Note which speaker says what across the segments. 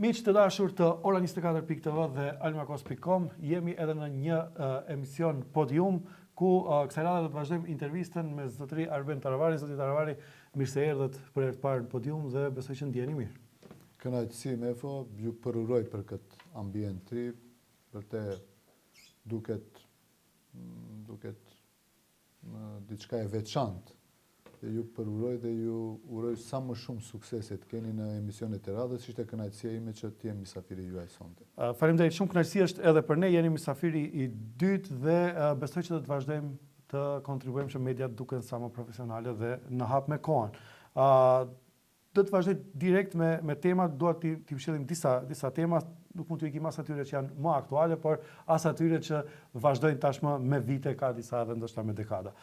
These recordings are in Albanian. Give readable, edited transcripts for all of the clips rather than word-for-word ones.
Speaker 1: Miq të dashur të Ora 24.tv dhe almakos.com, jemi edhe në një emision podium, ku kësaj radhe do të vazhdojmë intervistën me zotëri Arben Taravari. Zoti Taravari, mirë se erdhët për herë të parë në podium dhe besoj që ndjeni mirë.
Speaker 2: Kënaqësi Mefo, ju përuroj për këtë ambient tri, për te duket diçka e veçantë. Dhe ju përuroj dhe ju uroj sa më shumë sukseset keni në emisionet e radhës, ishte kënaqësia ime që të jem mysafiri juaj sonte.
Speaker 1: Faleminderit shumë, kënaqësi është edhe për ne, jeni mysafiri i dytë dhe besoj që do të vazhdojmë të kontribuojmë që mediat duken sa më profesionale dhe në hap me kohën. Do të vazhdoj direkt me temat, dua t'i përshëllim disa tema, nuk mund t'u ikim as atyre që janë më aktuale, por as atyre që vazhdojnë tashmë me vite, ka disa edhe ndoshta me dekada.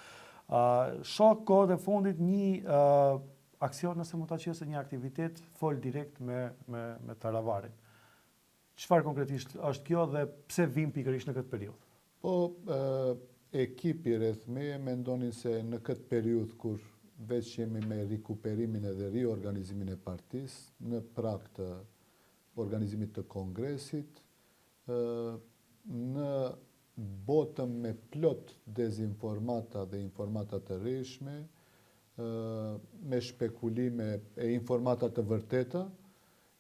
Speaker 1: Shoh kohët e fundit një aksion, nëse mund ta quajë një aktivitet, fol direkt me Taravarin. Çfarë konkretisht është kjo dhe pse vim pikërisht në këtë periudhë?
Speaker 2: Po, ekipi rreth meje mendonin se në këtë periudhë kur veç jemi me rikuperimin edhe riorganizimin e partisë, në prag të organizimit të kongresit, në botëm me plot dezinformata dhe informata të rreshme, me shpekulime e informata të vërteta,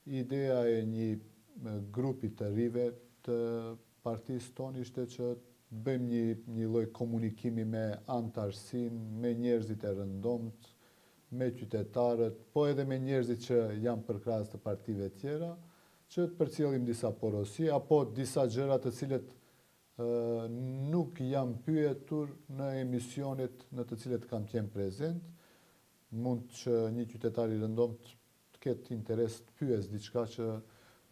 Speaker 2: ideja e një grupi të rive të partisë tonë ishte që bëjmë një lloj komunikimi me antarësin, me njerëzit e rëndomt, me qytetarët, po edhe me njerëzit që janë përkrahas të partive tjera, që të përcjellim disa porosi, apo disa gjëra të cilët nuk jam pyetur në emisionet në të cilët kam qenë prezent. Mund që një qytetar i rëndomt të ketë interes të pyes diçka që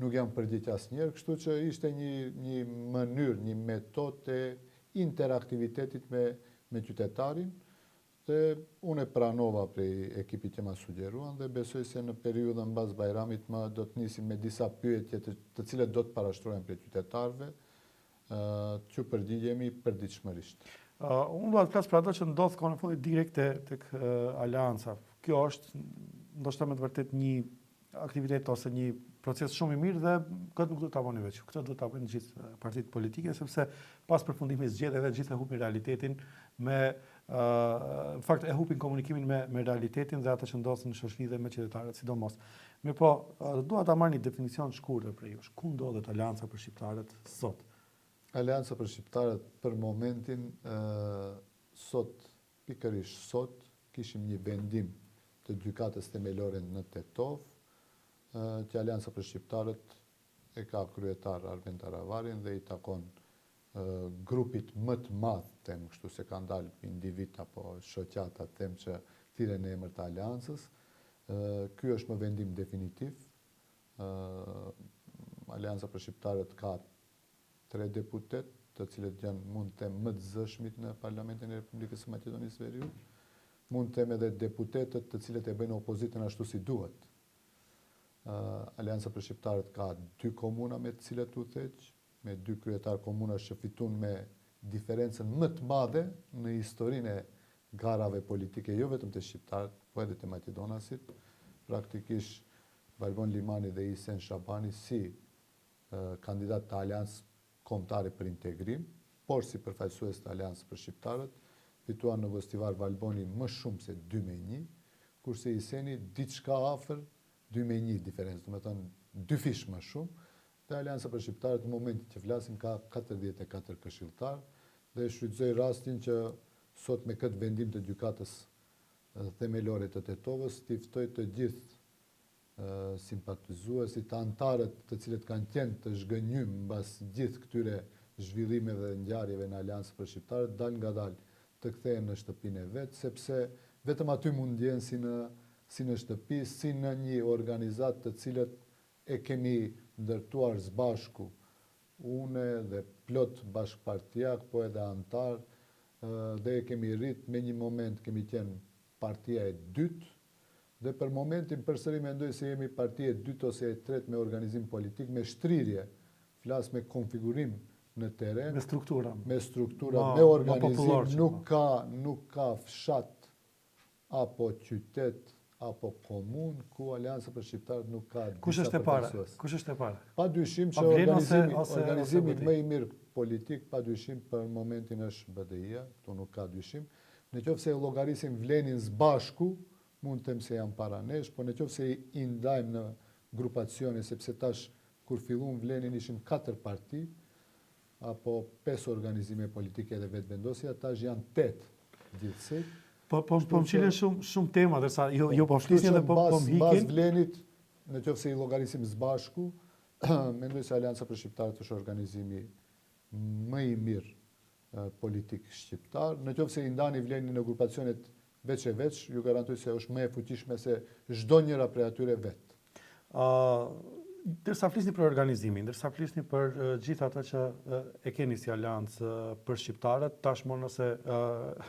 Speaker 2: nuk jam përgjigj asnjëherë, kështu që ishte një mënyrë, një metodë e interaktivitetit me qytetarin, dhe unë e pranova prej ekipit që ma sugjeruan dhe besoj se në periudhën mbas Bajramit do të nisim me disa pyetje të cilet do të parashtrohen prej qytetarëve, që përgjigjemi përditshmërisht.
Speaker 1: Unë do të flas për ato që ndodh kohën e fundit direkt tek Aleanca. Kjo është ndoshta me të vërtet një aktivitet ose një proces shumë i mirë dhe këtë nuk do ta bëni veç. Këtë do ta bëjnë gjithë partitë politike, sepse pas përfundimit zgjedhjeve gjithë e hupin realitetin në fakt e hupin komunikimin me realitetin dhe ato që ndodhin në shoqëri dhe me qytetarët sidomos. Mirpo, dua ta marr një definicion shkurtër për ju. Ku ndodhet Aleanca për shqiptarët sot?
Speaker 2: Aleanca për shqiptarët për momentin, pikërisht sot, kishim një vendim të gjykatës themelore në Tetov, që Aleanca për shqiptarët e ka kryetar Arben Taravarin dhe i takon grupit më të madh, them kështu se kanë dalë individ apo shoqata, them që thirren në emër të Aleancës. Ky është më vendim definitiv. Aleanca për shqiptarët ka 3 deputet, të cilët janë mund të them më të zëshmit në Parlamentin e Republikës së Maqedonisë Veriut, mund të them edhe deputetët të cilët e bëjnë opozitën ashtu si duhet. Aleanca për shqiptarët ka 2 komuna me të cilët u theq, me 2 kryetar komunash që fitun me diferencën më të madhe në historinë e garave politike, jo vetëm të shqiptarët, po edhe të maqedonasit, praktikisht Balbon Limani dhe Isen Shabani si kandidat të Aleancës kombëtare për integrim, por si përfaqësues të Aleancës për shqiptarët, fituan në Gostivar Balboni më shumë se 2-1, kurse Iseni diçka afër 2-1 diferencë, do të thënë 2 fish më shumë, dhe Aleanca për shqiptarët në momentin që flasim ka 44 këshilltar, dhe shfrytëzoj rastin që sot me këtë vendim të gjykatës themelore të Tetovës, t'i ftoj të gjithë simpatizuesit, antarët të cilët kanë qenë të zhgënjym mbas gjithë këtyre zhvillimeve dhe ngjarjeve në Aleancë për shqiptarët, dal ngadalë të kthehen në shtëpinë e vet, sepse vetëm aty mund ndjehen si në shtëpi, si në një organizatë të cilët e kemi ndërtuar së bashku, une dhe plot bashkëpartiak, po edhe antar, dhe e kemi rrit me një moment kemi qenë partia e dytë, dhe për momentin përsëri mendoj se jemi partia e dytë ose e tretë me organizim politik, me shtrirje, flas me konfigurim në teren,
Speaker 1: me struktura,
Speaker 2: me organizim, nuk ka fshat apo qytet apo komunë ku Alianca për Shqiptarët nuk ka
Speaker 1: Kush
Speaker 2: disa
Speaker 1: është e para?
Speaker 2: përfaqësues.
Speaker 1: Kush është e para?
Speaker 2: Pa dyshim që
Speaker 1: Vlen
Speaker 2: organizimi
Speaker 1: ose
Speaker 2: më i mirë politik, pa dyshim për momentin është BDI-a, këtu nuk ka dyshim. Në qoftë se llogarisim vlenin së bashku, mund të them se janë para nesh, por në qoftë se i ndajmë në grupacione, sepse tash kur filluam vlenin ishim 4 parti, apo 5 organizime politike dhe vetëvendosja, tash janë 8 gjithsej.
Speaker 1: Po më qilen shumë tema, dërsa jo po flisni dhe po më hikin.
Speaker 2: Bas vlenit, në qoftë se i llogarisim së bashku, mendoj se Alianca për Shqiptarët është organizimi më i mirë politik shqiptar. Në qoftë se i ndani vlenin në grupacionet veç e veç, ju garantoj se është më e fuqishme se çdo njëra prej atyre vet.
Speaker 1: Dërsa flisni për organizimin, dërsa flisni për gjithë ata që e keni si Aleancë për shqiptarët, tashmë nëse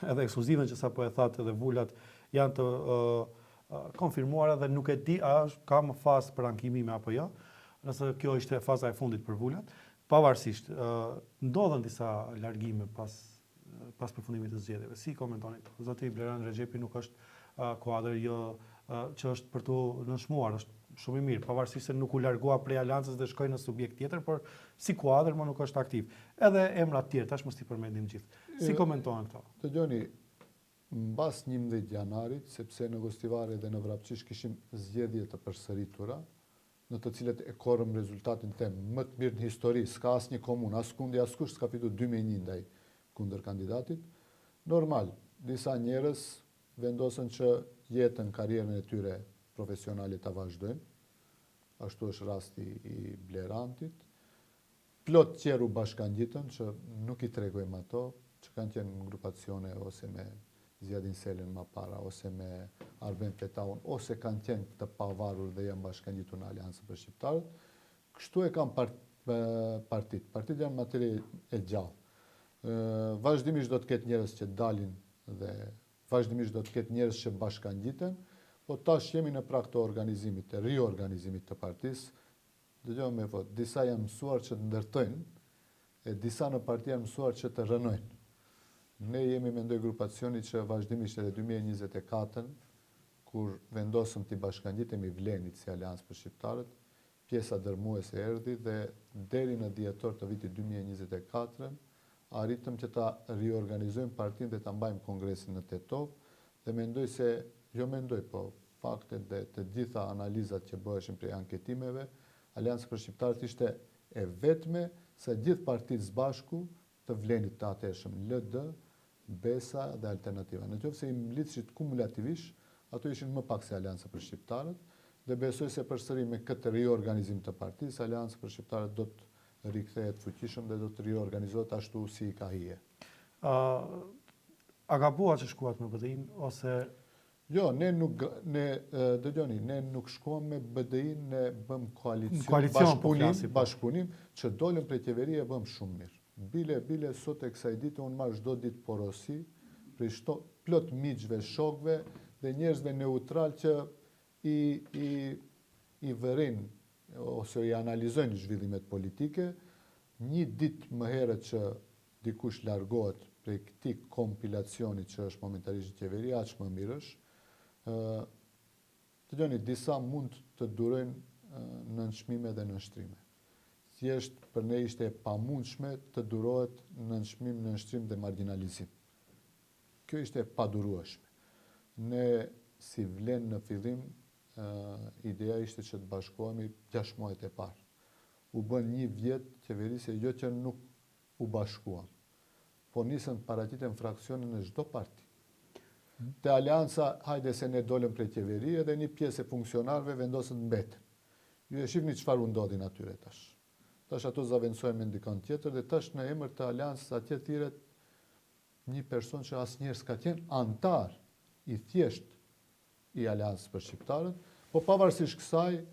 Speaker 1: edhe ekskluziven që sapo e thatë edhe vullat janë të konfirmuara dhe nuk e di a ka më fazë për ankimime apo jo, nëse kjo ishte faza e fundit për vullat, pavarësisht ndodhen disa largime pas përfundimit të zgjedhjeve. Si komentoni këto? Zoti Bleran Rexhepi nuk është kuadër jo që është për tu nënshmuar, është shumë i mirë, pavarësisht se nuk u largua prej Aleancës dhe shkoi në subjekt tjetër, por si kuadër më nuk është aktiv. Edhe emra të tjerë, tash mos i përmendim gjithë. Si komentohen këto?
Speaker 2: Dëgjoni, mbas 11 janarit, sepse në Gostivare dhe në Vrapqish kishim zgjedhje të përsëritura, në të cilët e korrëm rezultatin tem më të mirë në histori, s'ka asnjë komunë, askush s'ka fituar 2-1 ndaj kundër kandidatit. Normal, disa njerëz vendosën që jetën, karrierën e tyre profesionale ta vazhdojnë. Ashtu është rasti i Blerantit. Plot tjerë u bashkangjitën, që nuk i tregojmë ato, që kanë qenë në grupacione ose me Zjadin Selën më para, ose me Arben Fetaun, ose kanë qenë të pavarur dhe janë bashkangjitur në Aleancën për Shqiptarët. Kështu e kanë partit. Partit janë materie e gjallë. Vazhdimisht do të ketë njerëz që dalin dhe vazhdimisht do të ketë njerëz që bashkangjiten, po tash jemi në prag të organizimit, të riorganizimit të partisë. Dëgjoj me fot, disa janë mësuar që të ndërtojnë, e disa në parti janë mësuar që të rënojnë. Ne jemi mendoj grupacioni që vazhdimisht edhe 2024, kur vendosëm të bashkangjitemi vlenit si Aleancë për Shqiptarët, pjesa dërmuese erdhi dhe deri në dhjetor të vitit 2024 arritëm që ta riorganizojmë partinë dhe ta mbajmë kongresin në Tetov dhe mendoj se po faktet dhe të gjitha analizat që bëheshin prej anketimeve, Aleanca për Shqiptarët ishte e vetme se gjithë partitë së bashku të vlenit të atëshëm LD, BESA dhe Alternativa. Në qoftë se i mblidheshit kumulativisht, ato ishin më pak se Aleanca për Shqiptarët dhe besoj se përsëri me këtë riorganizim të partisë, Aleanca për Shqiptarët do të rikthehet fuqishëm dhe do të riorganizohet ashtu si i ka hije.
Speaker 1: A gabua që shkuat me BDI-n ose
Speaker 2: Jo, ne nuk shkuam me BDI-n, ne bëm bashkëpunim, që dolëm prej qeverie bëm shumë mirë. Bile sot e kësaj dite unë marr çdo ditë porosi prej plot miqve, shokëve dhe njerëzve neutral që i vërin ose i analizojnë zhvillimet politike. Një ditë më herët që dikush largohet prej këtij kompilacioni që është momentarisht qeveria, aq më mirë është. Dëgjoni, disa mund të durojnë nënçmime dhe nënshtrime. Thjesht për ne ishte e pamundshme të durohet nënçmim, nënshtrim dhe marginalizim. Kjo ishte e padurueshme. Ne si vlen në fillim, ideja ishte që të bashkohemi 6 muajt e parë. U bën 1 vjet qeverisje, jo që nuk u bashkuam, po nisën të paraqiten fraksione në çdo parti. Te Aleanca, hajde se ne dolëm prej qeverie dhe një pjesë e funksionarëve vendosën të mbeten. Ju e shihni çfarë u ndodhi atyre tash. Tash ato zaventësohen me ndikon tjetër dhe tash në emër të Aleancës atje thirret një person që asnjëherë s'ka qenë antar i thjesht i Aleancës për Shqiptarët, po pavarësisht kësaj,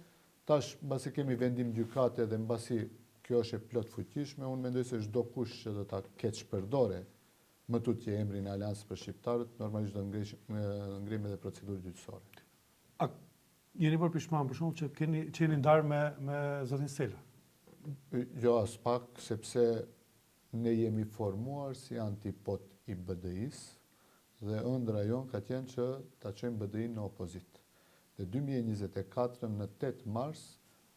Speaker 2: tash mbasi kemi vendim gjykate dhe mbasi kjo është e plot fuqishme, unë mendoj se çdo kush që do ta keq përdore më tutje emrin e Aleancës për Shqiptarët, normalisht do ngrimë edhe procedurë gjyqësore.
Speaker 1: A jeni bërë pishman për shkak që jeni ndarë me zotin Sela?
Speaker 2: Jo, as pak, sepse ne jemi formuar si antipod i BDI-s dhe ëndra jonë ka qenë që ta çojmë BDI-n në opozit. Dhe 2024 në 8 mars,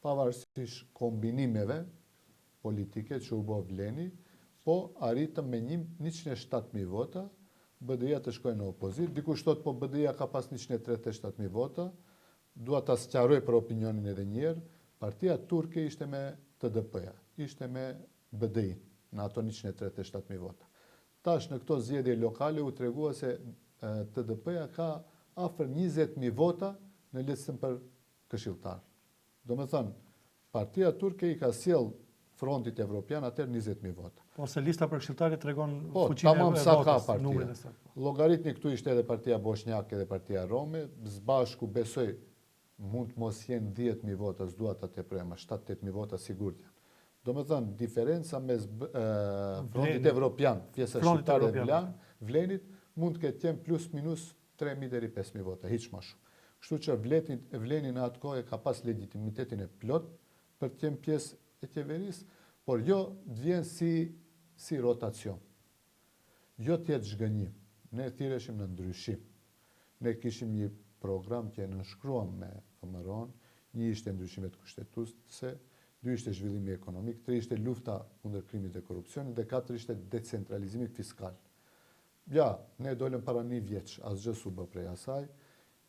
Speaker 2: pavarësisht kombinimeve politike që u bë vleni, po arritëm me 107.000 vota, BDI-a të shkojnë në opozit. Dikush thot po BDI-a ka pas 137.000 vota. Dua ta sqaroj për opinionin edhe një herë. Partia turke ishte me TDP-ja, ishte me BDI në ato 137.000 vota. Tash në këto zgjedhje lokale u tregua se TDP-ja ka afër 20.000 vota në listën për këshilltar. Do me thënë, partia turke i ka sjell frontit evropian atër 20.000 vota.
Speaker 1: Po se lista për këshilltarit tregon
Speaker 2: fuqinë e votës, sa ka partia.
Speaker 1: numrin e saj.
Speaker 2: Llogaritni këtu ishte edhe partia Bosnjake edhe partia Rome, zbashku besoj mund të mos jenë 10.000 vota, s'dua ta tepëroj, ma 7-8.000 vota sigurt janë. Do me thënë, diferenca mes frontit evropian, pjesa shqiptare e vlenit, mund të ketë qenë plus minus 3.000 deri 5.000 vota, hiç më shumë. Kështu që vleni në atë kohë ka pas legitimitetin e plot për të qenë pjesë e qeverisë, por jo të vjen si rotacion. Jo të jetë zhgënjim. Ne thirreshim në ndryshim. Ne kishim një program që e nënshkruam me FMR-on, një ishte ndryshimet kushtetuese, 2 ishte zhvillimi ekonomik, 3 ishte lufta kundër krimit dhe korrupsionit dhe 4 ishte decentralizimi fiskal. Ja, ne dolëm para 1 vjeç, asgjë s'u bë prej asaj.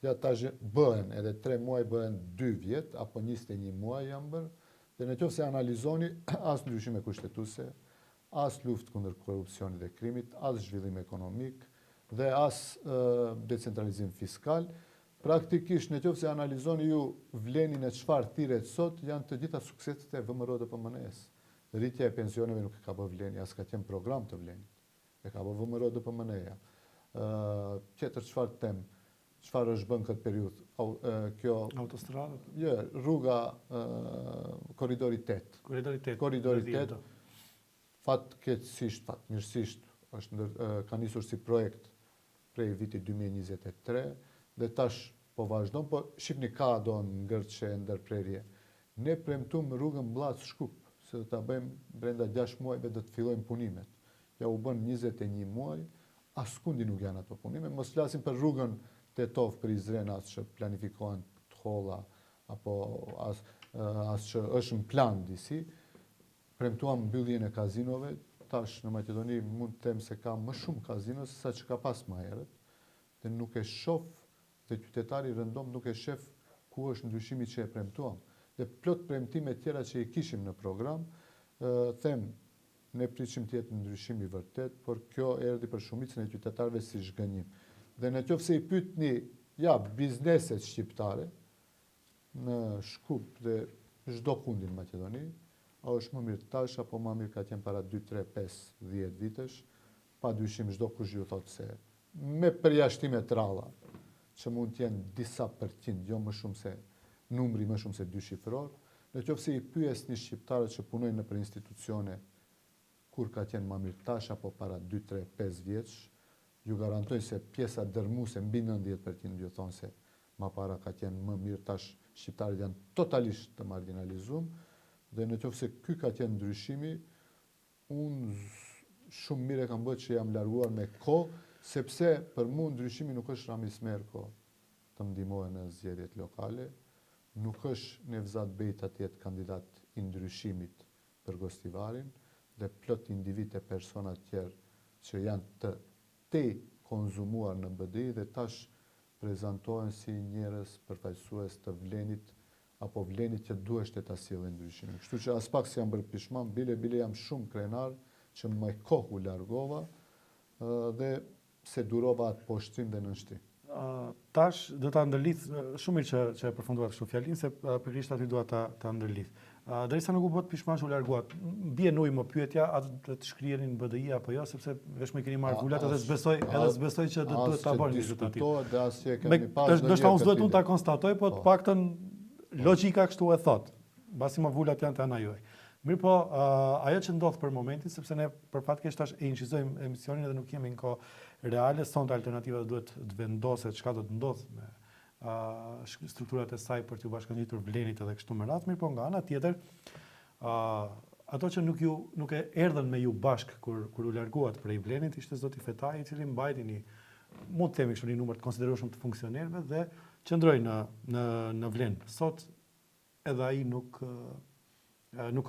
Speaker 2: Ja tash bëhen edhe 3 muaj bëhen 2 vjet apo 21 muaj janë bërë. Dhe në qoftë se analizoni as ndryshime kushtetuese, as luftë kundër korrupsionit dhe krimit, as zhvillim ekonomik dhe as decentralizim fiskal, praktikisht në qoftë se analizoni ju vlenin e çfarë thirret sot, janë të gjitha sukseset e VMRO dhe PMN-s. Rritja e pensioneve nuk e ka bërë vleni, as ka qenë program të vlenit. E ka bërë VMRO dhe PMN-ja. Tjetër çfarë them, çfarë është bën këtë periudhë? Kjo
Speaker 1: autostradë?
Speaker 2: Jo, rruga korridori 8. Korridori 8. Fatkeqësisht, mirësisht ka nisur si projekt prej vitit 2023 dhe tash po vazhdon, po shihni ka do ngërçe ndërprerje. Ne premtuam rrugën Mllaç-Shkup, se do ta bëjmë brenda 6 muajve do të fillojmë punimet. Ja u bën 21 muaj, askundi nuk janë ato punime. Mos flasim për rrugën Tetov-Prizren, as që planifikohen të holla, apo as që është në plan disi. Premtuam mbylljen e kazinove, tash në Maqedoni mund të them se ka më shumë kazino se sa që ka pas më herët, dhe nuk e shoh, dhe qytetari rëndom nuk e shef ku është ndryshimi që e premtuam. Dhe plot premtime tjera që i kishim në program, them, ne prisim të jetë ndryshim i vërtet, por kjo erdhi për shumicën e qytetarëve si zhgënjim. Dhe në qoftë se i pyetni, bizneset shqiptare në Shkup dhe çdo kundi në Maqedoni, a është më mirë tash apo më mirë ka qenë para 2, 3, 5, 10 vitesh, pa dyshim çdo kush ju thotë se me përjashtime të ralla, që mund të jenë disa përqind, jo më shumë se numri më shumë se 2 shifror, në qoftë se i pyesni shqiptarët që punojnë nëpër institucione kur ka qenë më mirë tash apo para 2, 3, 5 vjeç, ju garantoj se pjesa dërmuese mbi 90% ju thonë se më para ka qenë më mirë, tash shqiptarët janë totalisht të marginalizuar. Dhe në qoftë se ky ka qenë ndryshimi, unë shumë mirë e kam bërë që jam larguar me kohë, sepse për mua ndryshimi nuk është Ramis Merko të ndihmojë në zgjedhjet lokale, nuk është Nevzat Bejta të jetë kandidat i ndryshimit për Gostivarin, dhe plot individ e persona të tjerë që janë të konzumuar në BDI dhe tash prezantohen si njerëz përfaqësues të vlenit apo vlenit që duhet të ta sjellin ndryshimin. Kështu që as pak s'jam bërë pishman, bile jam shumë krenar që më kohë u largova dhe se durova atë poshtrim dhe nënshtrim.
Speaker 1: Tash do ta ndërlidh shumë mirë që e përfunduat kështu fjalin, se pikërisht aty dua ta ndërlidh. Derisa nuk u bë pishman që u larguat, bie në ujë më pyetja, a do të shkrihenin në BDI apo jo, sepse vetëm keni marrë vulat edhe s'besoj që do të ta bëni rezultatin.
Speaker 2: Dhe as që kemi pasur.
Speaker 1: Do të duhet unë ta konstatoj, po të paktën logjika kështu e thot. Mbasi më vulat janë të ana juaj. Mirë po, ajo që ndodh për momentin, sepse ne për fat keq tash e incizojmë emisionin dhe nuk jemi në kohë reale, sonte alternativa duhet të vendoset çka do të ndodh me strukturat e saj për t'ju bashkangjitur vlenit edhe kështu me radhë. Mirë po, nga ana tjetër, ato që nuk e erdhën me ju bashk kur u larguat prej vlenit, ishte zoti Fetaj, i cili mbajti mund të themi kështu një numër të konsiderueshëm të funksionerëve dhe qëndroj në Vlenë. Sot edhe ai nuk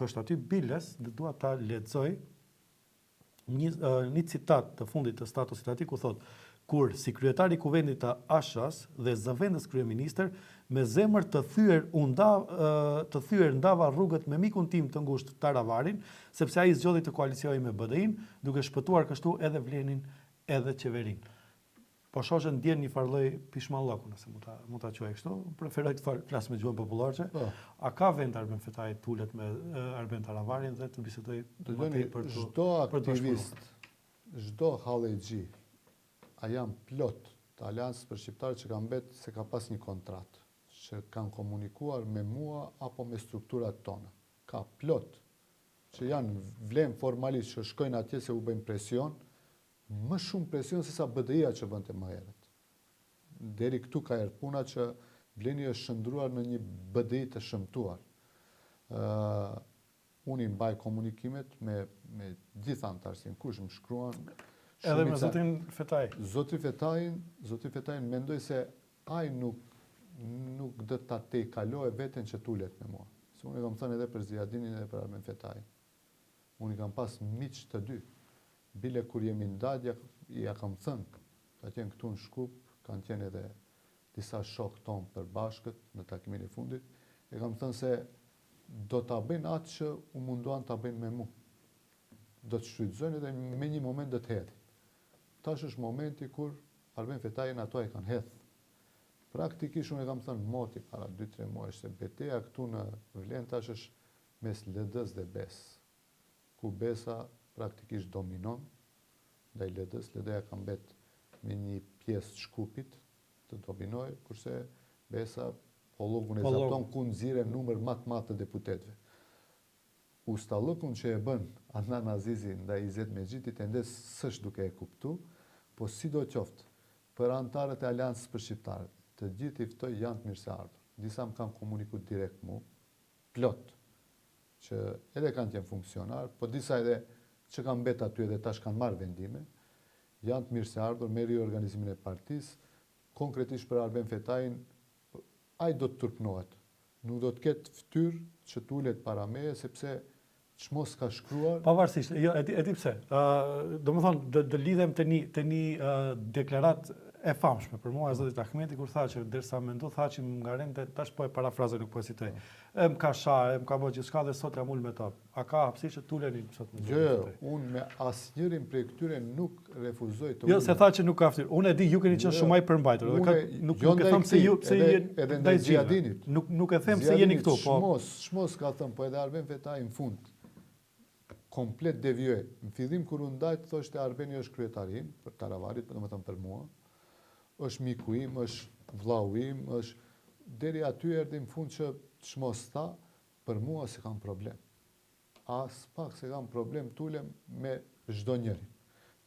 Speaker 1: është aty. Biles, dhe dua ta lexoj një citat të fundit të statusit atij ku thotë: kur si kryetari i kuvendit të Ashas dhe zëvendës kryeministër, me zemër të thyer ndava rrugët me mikun tim të ngushtë Taravarin, sepse ai zgjodhi të koaliciojë me BDI-n, duke shpëtuar kështu edhe Vlenin edhe qeverinë. Po shoshën ndjen një farë lloj pishmallaku, nëse mund ta quaj kështu. Preferoj të flas me gjuhën popullore. A ka vend Arben Fetai tulet me Arben Taravarin dhe të bisedoj më tej për të
Speaker 2: çdo aktivist, çdo hallexhi, a janë plot të Aleancës për Shqiptarët që kanë mbet se ka pas një kontratë, që kanë komunikuar me mua apo me strukturat tona. Ka plot që janë vlen formalisht që shkojnë atje se u bëjnë presion, më shumë presion se sa BDI-a që bënte më herët. Deri këtu ka erdhur puna që Vleni është shndruar në një BDI të shëmtuar. Unë i mbaj komunikimet me gjithë antarësin, kush më shkruan.
Speaker 1: Edhe me zotin Fetai.
Speaker 2: Zoti Fetajin mendoj se ai nuk do ta kalojë veten që tulet me mua. Se unë i kam thënë edhe për Ziadinin edhe për Arben Fetajin. Unë i kam pas miq të dy. Bile kur jemi ndaj, ja kam thënë, ka qenë këtu në Shkup, kanë qenë edhe disa shokë tonë përbashkët në takimin e fundit, e kam thënë se do ta bëjnë atë që u munduan ta bëjnë me mua. Do të shfrytëzojnë dhe me një moment do të hedhin. Tash është momenti kur Arben Fetajin ato e kanë hedhë. Praktikisht unë e kam thënë moti para 2-3 muajsh se betejë këtu në Vlenë tash është mes LDS dhe BES, ku BES-a praktikisht dominon ndaj LDS, LDS-a ka mbet me një pjesë të Shkupit të dominojë, kurse BES-a po llogun e zapton ku nxirren numër më të madh të deputetëve. Ustallëkun që e bën Adnan Azizi ndaj Izet Mexhitit ende s'është duke e kuptu, po sidoqoftë për antarët e Aleancës për Shqiptarët, të gjithë i ftoj janë të mirëseardhur. Disa më kanë komunikuar direkt mu, plot, që edhe kanë qenë funksionar, po disa edhe që kanë mbet aty edhe tash kanë marrë vendime, janë të mirëseardhur me riorganizimin e partisë, konkretisht për Arben Fetajin, ai do të turpnohet. Nuk do të ketë fytyrë që tulet para meje, sepse çmos ka shkruar.
Speaker 1: Pavarësisht, jo, e di pse. Domethënë, do lidhem te një deklaratë e famshme për mua e zotit Ahmeti, kur tha që derisa mendo tha që më ngarente, tash po e parafrazoj, nuk po e citoj. Më ka shah, më ka bërë gjithçka dhe sot jam ul me to. A ka hapësirë që tuleni sot me
Speaker 2: Jo, unë me asnjërin prej këtyre nuk refuzoj të ulem.
Speaker 1: Jo, se tha që nuk ka hapësirë. Unë e di, ju keni qenë shumë i përmbajtur. Nuk e them se ju pse
Speaker 2: edhe ndaj Ziadinit.
Speaker 1: Nuk e them se jeni këtu, po.
Speaker 2: Shmos ka thënë, po edhe Arben Fetai në fund komplet devijoi. Në fillim kur u ndajt thoshte Arbeni është kryetari im për Taravarit, domethënë për mua. Është miku im, është vllau im, është deri aty erdhi në fund që çmos tha, për mua se kam problem. As pak se kam problem tulem me çdo njeri.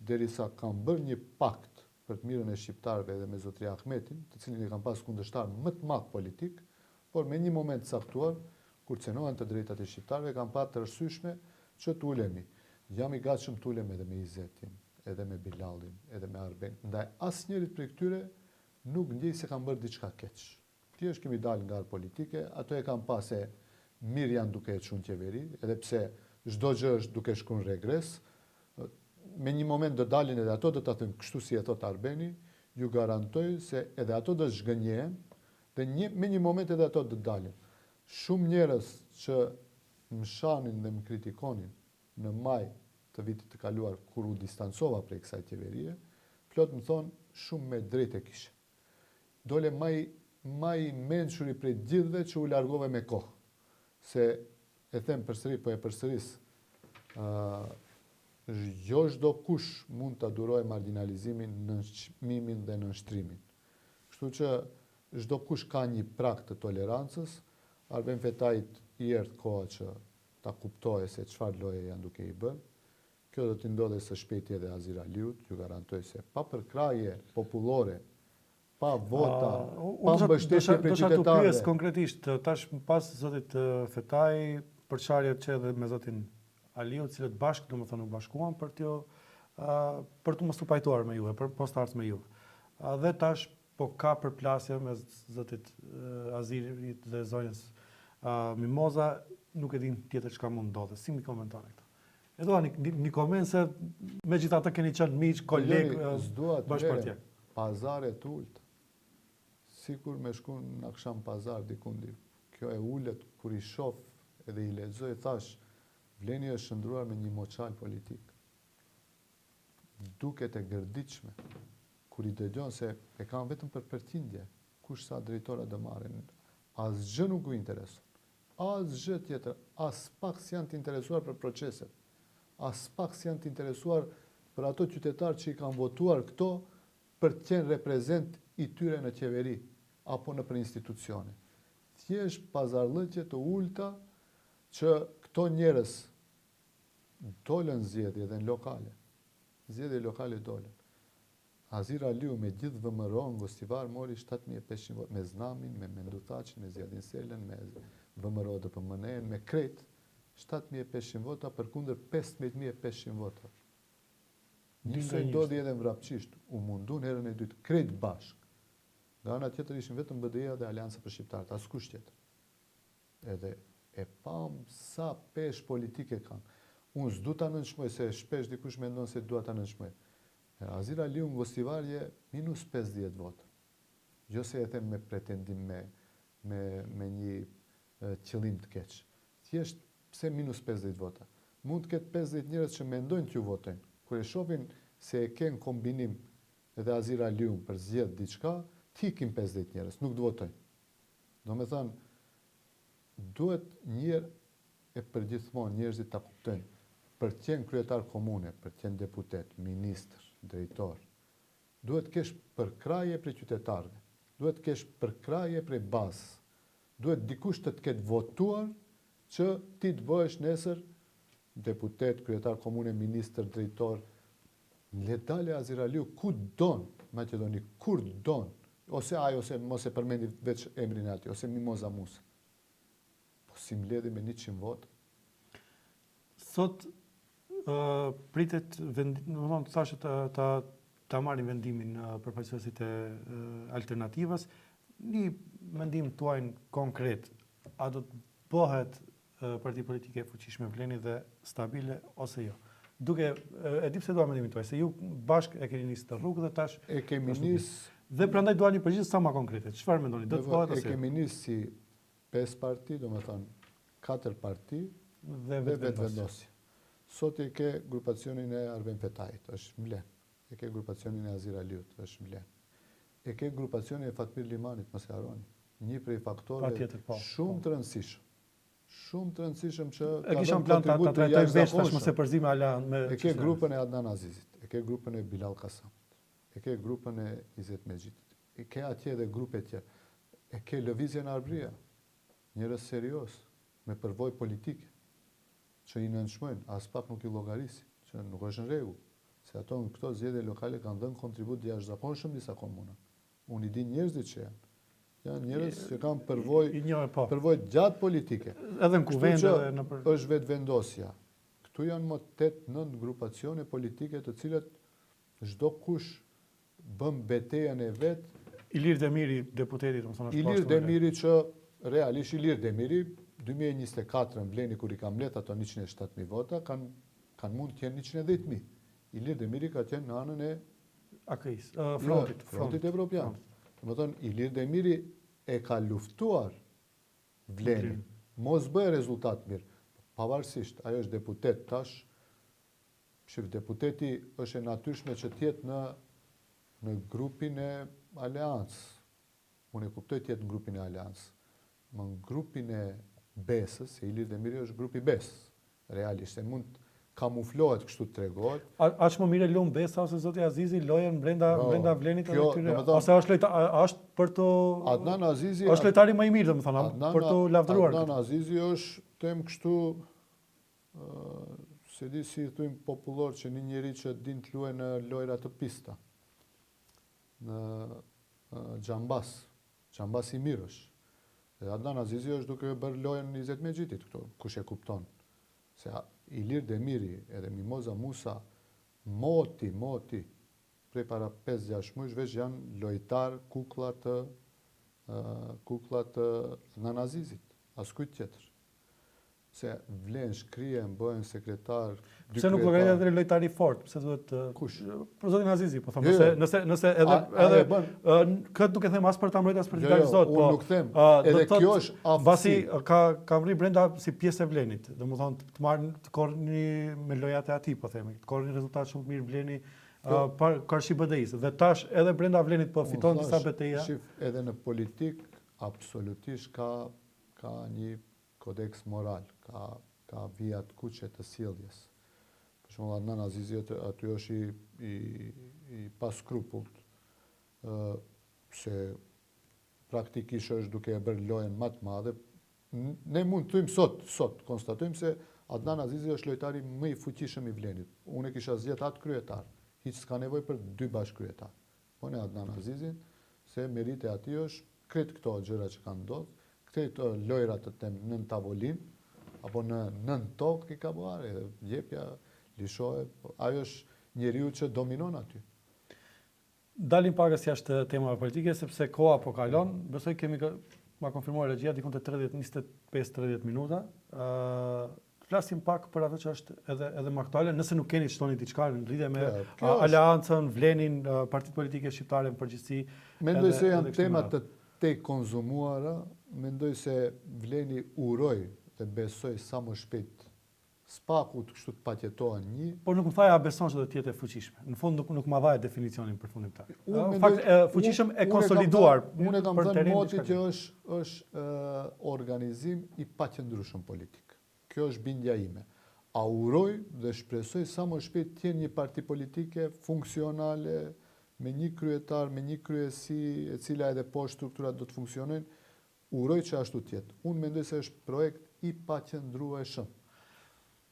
Speaker 2: Derisa kam bërë një pakt për të mirën e shqiptarëve dhe me zotëri Ahmetin, të cilin i kam pas kundërshtar më të madh politik, por me një moment caktuar, kur cenohen të drejtat e shqiptarëve, kam pa të rësyshme që tulemi. Jam i gatshëm tulem edhe me Izetin, edhe me Bilalin, edhe me Arben. Ndaj asnjërit prej këtyre nuk ndjej se kam bërë diçka keq. Thjesht kemi dalë nga politike, ato e kam pas se mirë janë duke e çunë qeveri, edhe pse çdo gjë është duke shkuar në regres. Me një moment do dalin edhe ato do ta thënë kështu si e thot Arbeni, ju garantoj se edhe ato do zhgënjehen dhe me një moment edhe ato do dalin. Shumë njerëz që më shanin dhe më kritikonin në maj të vitit të kaluar kur u distancova prej kësaj qeverie, plot më thonë shumë me drejtë e kishe. Dole më i mençuri prej gjithëve që u largove me kohë. Se e them përsëri, po e përsëris, jo çdo kush mund ta durojë marginalizimin, nënçmimin dhe nënshtrimin. Kështu që çdo kush ka një prag të tolerancës. Arben Fetajit i erdhi koha që ta kuptojë se çfarë lloje janë duke i bërë. Kjo do t'i ndodhe së shpejti edhe Azir Aliut, ju garantoj se pa përkraje popullore, pa vota, pa mbështetje prej qytetarëve.
Speaker 1: Do të pyes konkretisht, tash pas zotit Fetaj, përçarjet që edhe me zotin Aliut, cilët bashkë domethënë u bashkuan për të mos u pajtuar me juve, për postarës me juve. Dhe tash po po ka përplasje me zotit Azirit dhe zonjës Mimoza, nuk e din tjetër çka mund ndodhe. Si mi komentoni këtë? E doa një koment se me gjitha të keni qenë miq, koleg, bashkëpartjer.
Speaker 2: Pazaret ult, sikur me shku në aksham pazar dikundi. Kjo e ullet, kur i shof edhe i lexoj, thash, Vleni është shndruar me një moçal politik. Duket e gërditshme, kur i dëgjon se e kanë vetëm për përqindje, kush sa drejtora do marrin. Asgjë nuk u intereson. Asgjë tjetër, as pak s'janë të interesuar për proceset. As pak s'janë të interesuar për ato qytetarë që i kanë votuar këto për të qenë reprezent i tyre në qeveri apo në për institucione. Thjesht pazarllëqe të ulta që këto njerëz dolën zgjedhje edhe në lokale. Zgjedhje lokale dolën. Azir Aliu me gjithë VMRO në Gostivar mori 7500 votë, me Znamin, me Mendutaqin, me Zjadin Selën, me VMRO DPMN, me krejt, 7500 vota përkundër 15500 vota. Njësoj ndodhi edhe në Vrapçisht, u mundun herën e dytë krejt bashk. Nga ana tjetër ishin vetëm BDI-a dhe Alianca për Shqiptarët, askush tjetër. Edhe e pam sa pesh politike kanë. Unë s'du ta nënçmoj, se shpesh dikush mendon se dua ta nënçmoj. Azir Aliu në Gostivarje minus 50 vota. Jo se e them me pretendim me një qëllim të keq. Thjesht pse minus 50 vota. Mund të ketë 50 njerëz që mendojnë t'ju votojnë. Kur e shohin se e kenë kombinim edhe Azir Aliu për zgjedh diçka, t'ikim 50 njerëz, nuk të votojnë. Do me thënë, duhet njërë e përgjithmonë njerëzit ta kuptojnë për të qenë kryetar komune, për të qenë deputet, ministër, drejtor, duhet kesh përkraje prej qytetarëve, duhet kesh përkraje prej bazës, duhet dikush të ketë votuar që ti të bëhesh nesër deputet, kryetar komune, ministër, drejtor. Le dale Azir Aliu ku don Maqedoni, kur don, ose ose mos e përmendi veç emrin e atij, ose Mimoza Musa. Po si mbledhi me 100 votë.
Speaker 1: Sot pritet vendim, thashë ta marrin vendimin përfaqësuesit e alternativës. Një mendim tuaj konkret, a do të bëhet parti politike e fuqishme Vleni dhe stabile ose jo? Duke e di pse dua mendimin tuaj, se ju bashkë e keni nisë të rrugë dhe tash
Speaker 2: e kemi nisë
Speaker 1: dhe prandaj dua një përgjigje sa më konkrete. Çfarë mendoni? Do të bëhet ose jo?
Speaker 2: E kemi nisë si 5 parti, domethënë 4 parti
Speaker 1: dhe
Speaker 2: vetëvendosje. Sot e ke grupacionin e Arben Fetajit, është mbledh. E ke grupacionin e Azir Aliut, është mbledh. E ke grupacionin e Fatmir Limanit, mos e harroni. Një prej faktorëve shumë të rëndësishëm. Shumë të rëndësishëm që
Speaker 1: e kishan plan ta trajtojmë veç tash mos e përzim me
Speaker 2: e ke grupën e Adnan Azizit, e ke grupën e Bilal Kasamit, e ke grupën e Izet Mexhitit, e ke atje edhe grupe tjerë. E ke lëvizjen Arbria, njerëz serioz, me përvojë politike, që i nënshmojnë, as pak nuk i llogarisin, që nuk është në rregull, se ato në këto zgjedhje lokale kanë dhënë kontribut jashtëzakonshëm disa komuna. Unë i di njerëzit që janë njerëz që kanë përvojë gjatë politike.
Speaker 1: Edhe në kuvende
Speaker 2: është vetëvendosja. Këtu janë më 8-9 grupacione politike të cilat çdo kush bën betejën e vet.
Speaker 1: Ilir Demiri, deputeti, domethënë
Speaker 2: është Ilir Demiri që realisht Ilir Demiri 2024 Vleni kur i ka mbledh ato 107.000 vota, kanë mund të jenë 110.000. Ilir Demiri ka qenë në anën e
Speaker 1: AKI-s,
Speaker 2: Frontit Evropian. Domethënë Ilir Demiri e ka luftuar Vlenin. Mos bëj rezultat mirë. Pavarësisht, ajo është deputet tash. Shif, deputeti është e natyrshme që të jetë në grupin e Aleancës. Unë e kuptoj të jetë në grupin e Aleancës. Më në grupin e Besës, se Ilir Demiri është grupi Besës. Realisht, se mund kamuflohet kështu të tregohet.
Speaker 1: Aq më mire lum Besa ose zoti Azizi lojën brenda Vlenit edhe këtyre, ose është për të
Speaker 2: Adnan Azizi
Speaker 1: është lojtari më i mirë, domethënë, për të lavdëruar.
Speaker 2: Adnan Azizi është tem kështu se di si thujmë popullor që një njeri që din të luajë në lojra të pista. Në Xhambas i mirë është. Adnan Azizi është duke bërë lojën në Izet Mexhitit këto, kush e kupton. Se Ilir Demiri edhe Mimoza Musa moti prej para 5-6 muajsh veç janë lojtar kuklla të Adnan Azizit, askujt tjetër. Se vlen, shkrihen, bëhen sekretar,
Speaker 1: Pse nuk llogaritet edhe lojtari fort? Pse duhet
Speaker 2: kush?
Speaker 1: Për zotin Azizi, po them,
Speaker 2: Jo,
Speaker 1: nëse edhe këtë nuk e them as për ta mbrojtur as për finalizuar,
Speaker 2: unë nuk them. Edhe kjo është aftësi.
Speaker 1: Mbasi ka vri brenda si pjesë e Vlenit. Domethënë të marrin të korrni me lojat e atij, po themi. Të korrni rezultat shumë mirë Vleni karshi BDI-s. Dhe tash edhe brenda Vlenit po fiton disa betejë.
Speaker 2: Shif, edhe në politik absolutisht ka një kodeks moral, ka vijat kuqe të sjelljes. Për shembull, Adnan Azizi aty është i paskrupullt, se praktikisht është duke e bërë lojën më të madhe. Ne mund të thujmë sot konstatojmë se Adnan Azizi është lojtari më i fuqishëm i Vlenit. Unë e kisha zgjedh atë kryetar. Hiç s'ka nevojë për 2 bashkryetar. Po ne Adnan Azizin, se merite e ati është kretë këto gjëra që kanë ndodhur, këto lojrat të tem nën tavolin, apo nën tokë i ka bëre, jepja, lishohet, ajo është njeriu që dominon aty.
Speaker 1: Dalim pakës jashtë temave politike, sepse koha po kalon, besoj kemi ma konfirmuar regjia dikun të 25-30 minuta. Flasim pak për atë që është edhe më aktuale, nëse nuk keni shtoni diçka në lidhje me aleancën, Vlenin, partitë politike shqiptare në përgjithësi.
Speaker 2: Mendoj se janë temat të konzumuara, mendoj se Vleni uroj dhe besoj sa më shpejt spaku të kështu të patjetohen një.
Speaker 1: Por nuk më thaja beson që do të jetë e fuqishme. Në fund nuk më dhaje definicionin përfundimtar. Fakt, fuqishëm e konsoliduar.
Speaker 2: Unë e kam thënë moti që është organizim i paqëndrueshëm politik. Kjo është bindja ime. A uroj dhe shpresoj sa më shpejt të jenë një parti politike funksionale, me një kryetar, me një kryesi, e cila edhe po strukturat do të funksionojnë, uroj që ashtu të jetë. Unë mendoj se është projekt i paqëndrueshëm.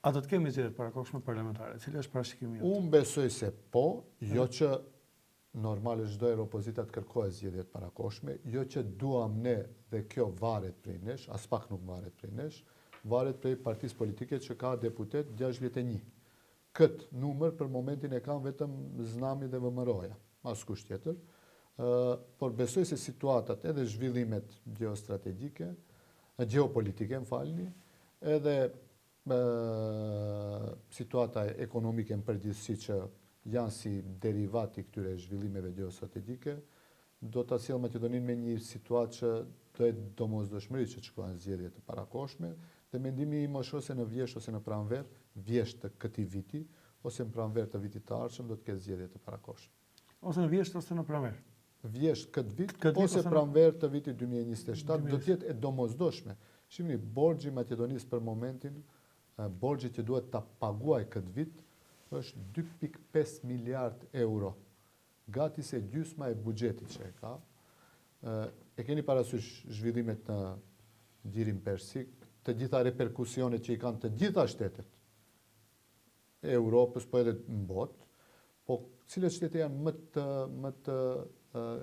Speaker 1: A do të kemi zgjedhje parakohshme parlamentare? Cili është parashikimi jote?
Speaker 2: Unë besoj se po, jo që normalisht çdo herë opozita të kërkojë zgjedhje të parakohshme, jo që duam ne dhe kjo varet prej nesh, as pak nuk varet prej nesh, varet prej partisë politike që ka deputet 61. Këtë numër për momentin e kanë vetëm Znami dhe VMRO-ja, askush tjetër. Por besoj se situatat edhe zhvillimet geopolitike, edhe situata ekonomike në përgjithësi që janë si derivati këtyre zhvillimeve geostrategjike, do të sjellë Maqedoninë me një situatë që do jetë domosdoshmëri që shkojnë zgjedhje të parakohshme, dhe mendimi im është ose në vjesht ose në pranver, vjesht të këtij viti, ose në pranver të vitit të ardhshëm do të ketë zgjedhje të parakohshme.
Speaker 1: Ose në vjesht ose në pranver?
Speaker 2: Vjesht këtë vit, ose pranver të vitit 2027, do të jetë e domosdoshme. Shihni, borxhi i Maqedonisë për momentin, borxhi që duhet ta paguaj këtë vit është 2.5 miliard euro. Gati se gjysma e buxhetit që e ka. E keni parasysh zhvillimet në Gjirin Persik, të gjitha reperkusionet që i kanë të gjitha shtetet e Europës, po edhe në botë, po cilat shtete janë më të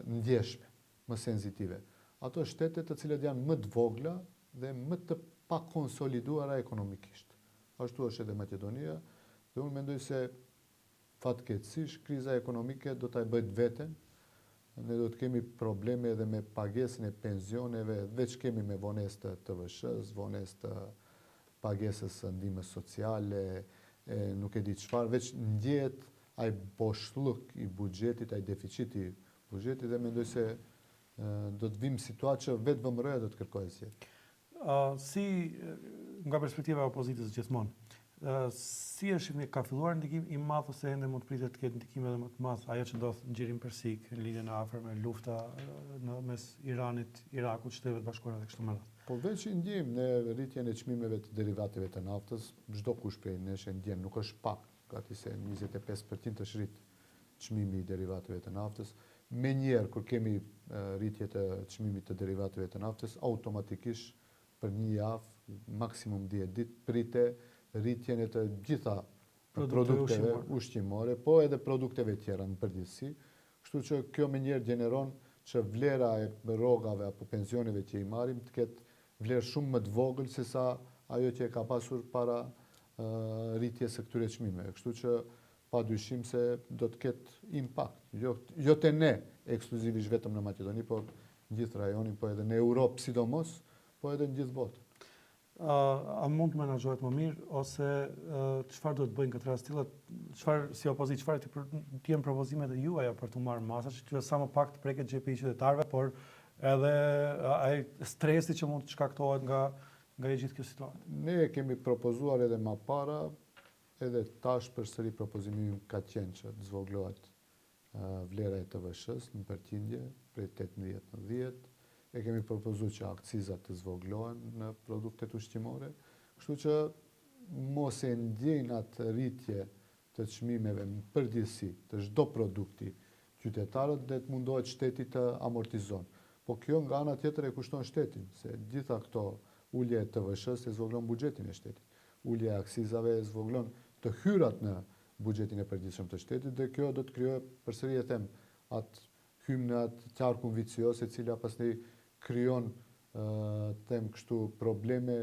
Speaker 2: ndjeshme, më senzitive. Ato shtetet të cilat janë më të vogla dhe më të pakonsoliduara ekonomikisht. Ashtu është edhe Maqedonia, dhe unë mendoj se fatkeqësisht kriza ekonomike do ta bëjë veten. Ne do të kemi probleme edhe me pagesën e pensioneve, veç kemi me vonesë të TVSH-s, vonesë të pagesës së ndihmës sociale, nuk e di çfarë, veç ndjehet ai boshlluk i buxhetit, ai deficiti i buxhetit, dhe mendoj se do të vim situatë që vetë VMRO-ja do të kërkojë zgjedhje.
Speaker 1: Si nga perspektiva e opozitës gjithmonë, si është shihni, ka filluar ndikim i madh ose ende mund të pritet të ketë ndikim edhe më të madh ajo që ndodh në Gjirin Persik, në lidhjen e afërme, lufta në mes Iranit, Irakut, Shtetit Bashkuar dhe kështu me radhë?
Speaker 2: Po veç i ndjejmë në rritjen e çmimeve të derivateve të naftës, çdo kush prej nesh e ndjen, nuk është pak, gati se 25% është rrit çmimi i derivateve të naftës. Menjëherë kur kemi rritje të çmimit të derivateve të naftës, automatikisht për një javë, maksimum 10 ditë, prite rritjen e të gjitha produkteve ushqimore, po edhe produkteve tjera në përgjithësi. Kështu që kjo menjëherë gjeneron që vlera e rrogave apo pensioneve që i marrim të ketë vlerë shumë më të vogël se sa ajo që e ka pasur para rritjes së këtyre çmimeve. Kështu që pa dyshim se do të ketë impakt. Jo të ne ekskluzivisht vetëm në Maqedoni, por në gjithë rajonin, po edhe në Europë sidomos, po edhe në gjithë botën.
Speaker 1: A mund të menaxhohet më mirë, ose çfarë do të bëjnë këtë rast tilla? Çfarë si opozitë, çfarë të jenë propozimet e juaja për të marrë masa, që sa më pak të preket xhepi i qytetarëve, por edhe ai stresi që mund të shkaktohet nga e gjithë kjo situatë?
Speaker 2: Ne kemi propozuar edhe më para, edhe tash përsëri propozimi im ka qenë që të zvoglohet vlera e TVSH-s në përqindje prej 18 në 10. E kemi propozuar që akcizat të zvoglohen në produktet ushqimore, kështu që mos e ndjejnë atë rritje të çmimeve në përgjithësi të çdo produkti qytetarët, dhe të mundohet shteti të amortizon. Po kjo nga ana tjetër e kushton shtetin, se gjitha këto ulje e TVSH-s e zvoglon buxhetin e shtetit. Ulje e akcizave e zvoglon të hyrat në buxhetin e përgjithshëm të shtetit, dhe kjo do të krijojë, përsëri e them, atë hym në atë qarkun vicios, e cila pastaj krijon them kështu probleme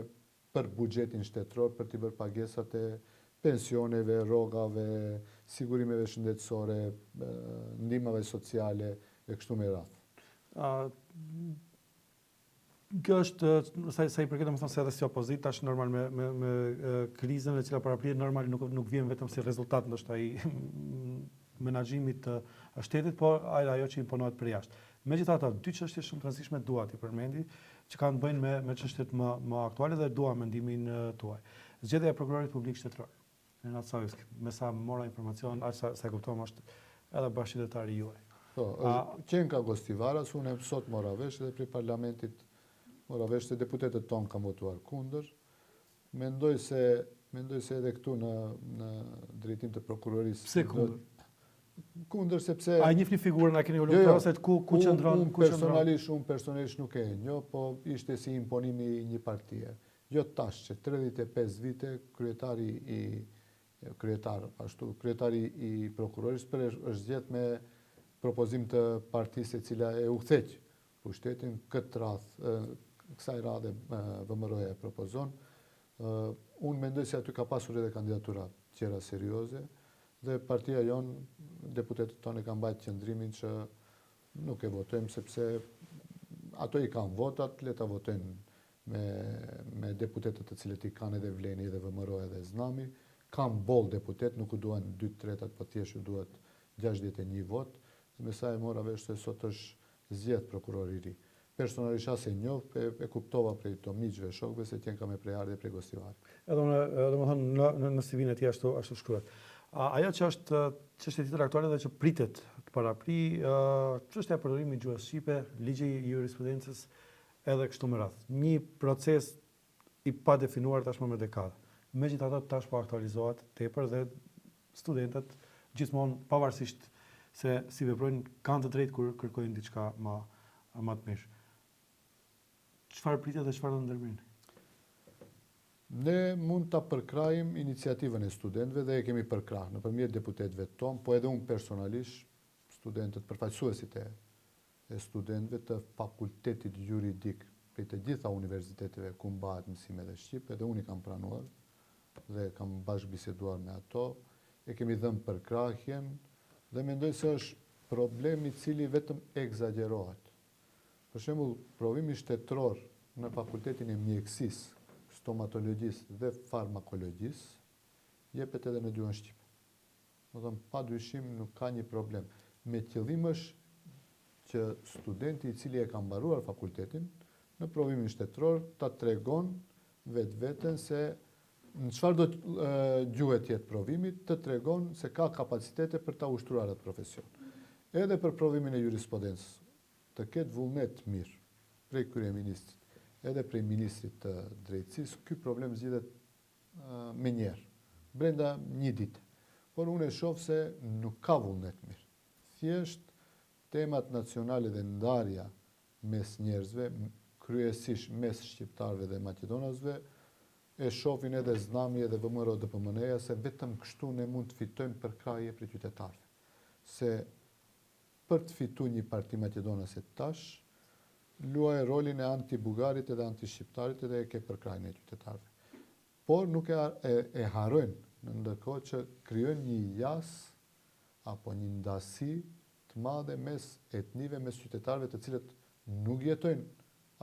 Speaker 2: për buxhetin shtetëror, për t'i bërë pagesat e pensioneve, rrogave, sigurimeve shëndetësore, ndihmave sociale e kështu me radhë.
Speaker 1: Kjo është, sa i përket, domethënë se edhe si opozitë, tash normal me krizën e cila paraprihet, normal nuk vjen vetëm si rezultat ndoshta i menaxhimit të shtetit, por ajo që imponohet për jashtë. Megjithatë, dy çështje shumë të rëndësishme dua t'i përmendi, që kanë të bëjnë me çështjet më aktuale, dhe dua mendimin tuaj. Zgjedhja e prokurorit publik shtetëror, Renat Savevski, me sa mora informacion, aq sa e kuptova, është edhe bashkëqytetari juaj.
Speaker 2: Po, qenë ka Gostivaras, unë sot mora vesh edhe prej parlamentit, mora vesh se deputetët tonë kanë votuar kundër. Mendoj se edhe këtu në drejtim të prokurorisë.
Speaker 1: Pse kundër?
Speaker 2: Kundër sepse...
Speaker 1: A njihni figurën, a keni ulur ose ku qëndron?
Speaker 2: Unë personalisht nuk e njoh, po ishte si imponimi i një partie. Jo tash që 35 vite kryetari i prokurorisë është zgjedhur me propozim të partisë e cila e udhëheq pushtetin, kësaj radhe VMRO-ja e propozon. Unë mendoj se aty ka pasur edhe kandidatura tjera serioze, dhe partia jonë, deputetët tonë e kanë mbajtur qëndrimin që nuk e votojmë, sepse ato i kanë votat, le ta votojnë me deputetët të cilët i kanë edhe vleni, edhe VMRO, edhe Znami. Kanë boll deputet, nuk u duan 2/3, po thjesht u duhet 61 vot. Me sa e mora vesh se sot është zgjedh prokurori i ri. Personalisht as e njoh, e kuptova prej to miqve, shokëve, se tjen ka me prejardhje prej Gostivarit.
Speaker 1: Domethënë në CV-n e tij ashtu shkruhet. Ajo që është çështje tjetër aktuale dhe që pritet të parapri, çështja e përdorimit të gjuhës shqipe, ligji i jurisprudencës, edhe kështu me radhë. Një proces i pa definuar tashmë me dekada. Megjithatë tash po aktualizohet tepër dhe studentët gjithmonë, pavarësisht se si veprojnë, kanë të drejtë kur kërkojnë diçka më të mirë. Çfarë pritet dhe çfarë do ndërmrini?
Speaker 2: Ne mund ta përkrajim iniciativën e studentëve, dhe e kemi përkrahur nëpërmjet deputetëve tonë, po edhe unë personalisht, studentët, përfaqësuesit e studentëve të fakultetit juridik prej të gjitha universiteteve ku mbahet mësime dhe shqip, edhe unë i kam pranuar dhe kam bashkëbiseduar me ato, e kemi dhënë përkrahjen, dhe mendoj se është problem i cili vetëm egzagerohet. Për shembull, provimi shtetëror në fakultetin e mjekësisë, stomatologjisë dhe farmakologjisë jepet edhe në gjuhën shqipe. Do të them, padyshim nuk ka një problem. Me qëllim është që studenti i cili e ka mbaruar fakultetin në provimin shtetëror ta tregon vetveten se në çfarë do gjuhë të jetë provimi, të tregon se ka kapacitete për ta ushtruar atë profesion. Edhe për provimin e jurisprudencës, të ketë vullnet mirë prej kryeministit, edhe prej ministrit të drejtësisë, ky problem zgjidhet menjëherë, brenda një dite. Por unë e shoh se nuk ka vullnet mirë. Thjesht temat nacionale dhe ndarja mes njerëzve, kryesisht mes shqiptarëve dhe maqedonasve, e shohin edhe Znami edhe VMRO DPMN-ja se vetëm kështu ne mund të fitojmë përkrahje për qytetarëve. Se për të fituar një parti maqedonase tash, luaj rolin e anti-bugarit edhe anti-shqiptarit edhe e ke përkrahjen e qytetarëve. Por nuk e harrojnë në ndërkohë që krijojnë një jas apo një ndasi të madhe mes etnive, mes qytetarëve të cilët nuk jetojnë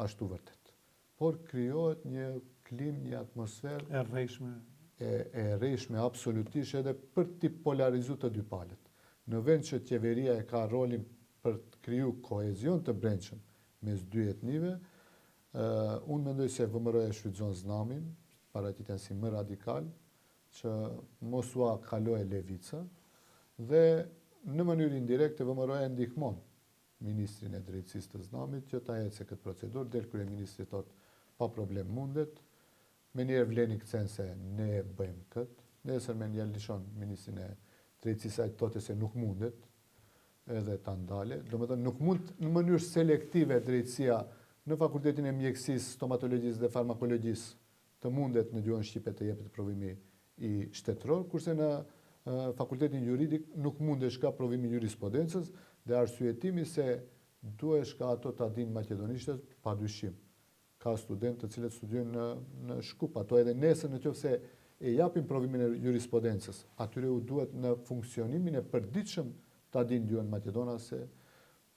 Speaker 2: ashtu vërtet. Por krijohet një klim, një atmosferë
Speaker 1: E rrejshme.
Speaker 2: e rrejshme absolutisht edhe për t'i polarizuar të dy palët. Në vend që qeveria e ka rolin për të kriju kohezion të brendshëm mes dy etnive, unë mendoj se VMRO e shfrytëzon znamin, paraqiten si më radikal, që mos ua kaloj levica, dhe në mënyrë indirekte VMRO e ndihmon Ministrin e Drejtësisë të Znamit që ta ecë këtë procedurë, del kryeministri thotë pa problem mundet, me njerë vleni këcen se ne e bëjmë këtë, nesër me njerë lishon Ministrin e Drejtësisë ajtë thotë se nuk mundet, edhe ta ndale. Do më thënë, nuk mund në mënyrë selektive drejtësia në fakultetin e mjekësisë, stomatologjisë dhe farmakologjisë të mundet në gjuhën shqipe të jepet provimi i shtetëror, kurse në fakultetin juridik nuk mundesh ka provimi jurisprudencës dhe arsyetimi se duhesh ka ato ta dinë maqedonishtët, pa dyshim. Ka studentë të cilët studiojnë në Shkup, ato edhe nesër në qoftë se e japin provimin e jurisprudencës, atyre u duhet në funksionimin e përditshëm ta dinë gjuhën maqedona, se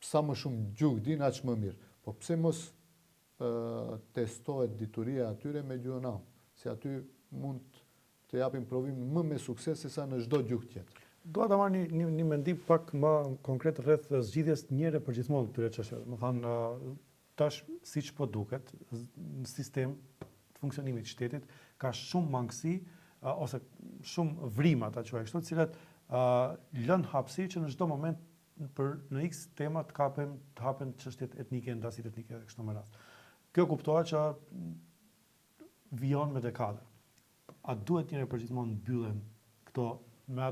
Speaker 2: sa më shumë gjuhë dinë, aq më mirë. Po pse mos testohet dituria atyre me gjuhën am, se aty mund të japin provim më me sukses se sa në çdo gjuhë tjetër.
Speaker 1: Dua ta marr një mendim pak më konkret rreth zgjidhjes njëre për gjithmonë këtyre çështjeve. Do thënë tash siç po duket, në sistem të funksionimit të shtetit ka shumë mangësi ose shumë vrima, ta quaj kështu, të cilat lën hapësirë që në çdo moment në X tema të hapen çështjet etnike, ndasitë etnike dhe kështu me radhë. Kjo kuptohet që vijon me dekada. A duhet njëre për gjithmonë mbyllen këto,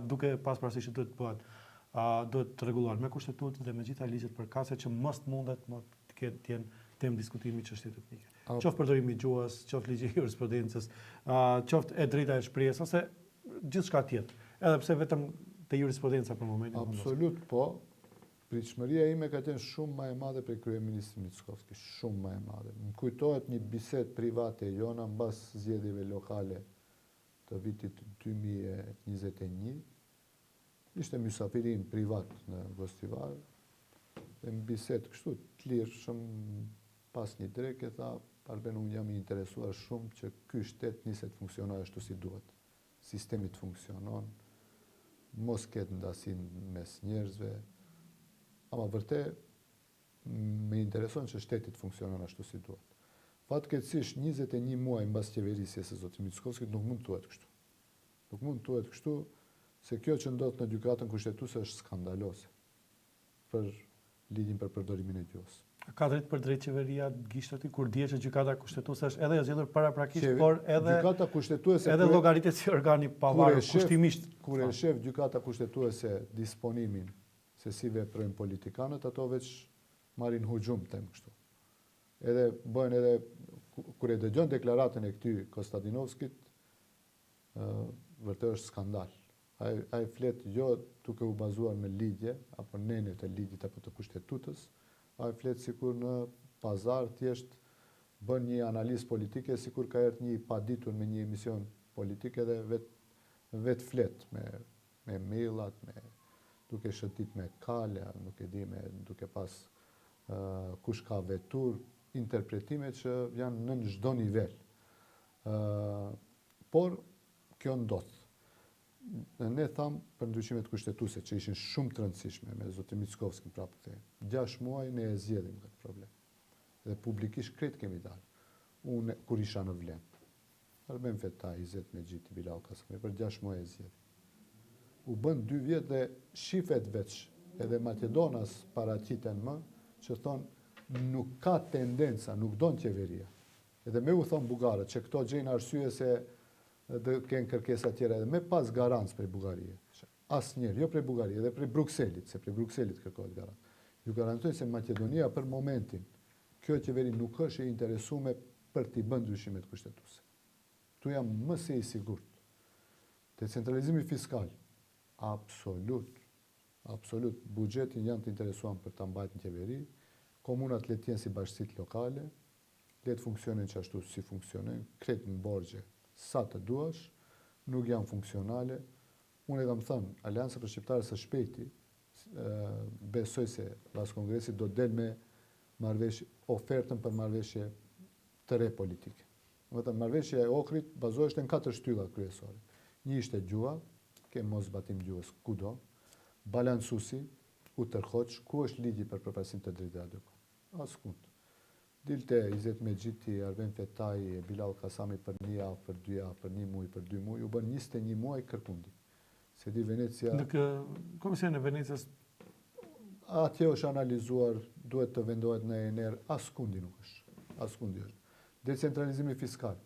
Speaker 1: duke pas parasysh që duhet të rregulluar me kushtetutë dhe me gjitha ligjet përkatëse që mos mundet të jenë temë diskutimi çështjet etnike. Qoftë përdorimi i gjuhës, qoftë ligji i jurisprudencës, qoftë e drejta e shprehjes ose gjithçka tjetër. Edhe pse vetëm te jurisprudenca për momentin.
Speaker 2: Absolut po. Pritshmëria ime ka qenë shumë më e madhe për kryeministrin Mickovski, shumë më e madhe. Më kujtohet një bisedë private jona mbas zgjedhjeve lokale të vitit 2021. Ishte mysafirim privat në Gostivar. Dhe në bisedë kështu të lirë shumë pas një dreke, tha, Arben, unë jam i interesuar shumë që ky shtet niset funksionojë ashtu si duhet. Sistemi të funksionon, mos ketë ndasin mes njerëzve, ama vërtet me intereson që shteti të funksionon ashtu si duhet. Fatkeqësisht 21 muaj mbas qeverisjes së zotit Mickovskit nuk mund të thuhet kështu. Nuk mund të thuhet kështu, se kjo që ndodh në gjykatën kushtetuese është skandaloze për ligjin për përdorimin e gjuhës.
Speaker 1: Ka drejt për drejt qeveria gishtë kur dje që gjykata kushtetuese është edhe e zgjedhur paraprakisht, por edhe
Speaker 2: gjykata kushtetuese
Speaker 1: edhe llogaritet si organi pavarur kushtimisht.
Speaker 2: Kur e shef gjykata kushtetuese disponimin se si veprojnë politikanët, ato veç marrin hujum tem kështu. Edhe bëhen edhe kur e dëgjon deklaratën e këtij Konstantinovskit, vërtet është skandal. Ai flet jo duke u bazuar në ligje apo nenet e ligjit apo të kushtetutës, ai flet sikur në pazar thjesht bën një analizë politike, sikur ka erdhur një paditur me një emision politik edhe vet flet me maillat, duke shëtit me kale, nuk e di, duke pas kush ka vetur, interpretime që janë në çdo nivel. Por kjo ndodh. Ne tham për ndryshimet kushtetuese që ishin shumë të rëndësishme me zotin Mickovski prapë këthe. 6 muaj ne e zgjedhim këtë problem. Dhe publikisht krejt kemi dalë. Unë kur isha në Vlenë, Arben Fetaj, Izet Megjiti, Bilal Kasami, për 6 muaj e zgjedhim. U bën 2 vjet dhe shifet veç, edhe Macedonas paraqiten më, që thonë nuk ka tendenca, nuk don qeveria. Edhe me u thonë bugarët që këto gjejnë arsye se dhe kënë kërkesa tjera edhe me pas garancë prej Bugarie. Asnjëherë, jo prej Bugarie, edhe prej Brukselit, se prej Brukselit kërkohet garancë. Ju garantoj se Maqedonia për momentin, kjo qeveri nuk është e interesuar për t'i bën ndryshimet kushtetuese. Tu jam më se i sigurt. Decentralizimi fiskal, absolut, buxhetin janë të interesuar për ta mbajtur në qeveri, komunat le të jenë si bashkësitë lokale, le të funksionojnë ashtu si funksionojnë, krejt në borxhe sa të duash, nuk janë funksionale. Unë e kam thënë, Alianca për Shqiptarët së Shpejti, besoj se pas kongresit do del me ofertën për marrëveshje të re politike. Marrëveshja e Ohrit bazoheshte në 4 shtylla kryesore. Një ishte gjuha, ke mos zbatim gjuhës kudo, balancusi, u tërhoq, ku është ligji për përparësim të drejtave? Askund. Dilte Izet Mexhiti, Arben Fetai, Bilal Kasami për 1 javë, për 2 javë, për 1 muaj, për 2 muaj, u bën 21 muaj kërkundi. Se di Venecia...
Speaker 1: Në Komisionin e Venecias...
Speaker 2: Atje është analizuar, duhet të vendohet në ENR, askundi nuk është. Askundi është. Decentralizimi fiskal,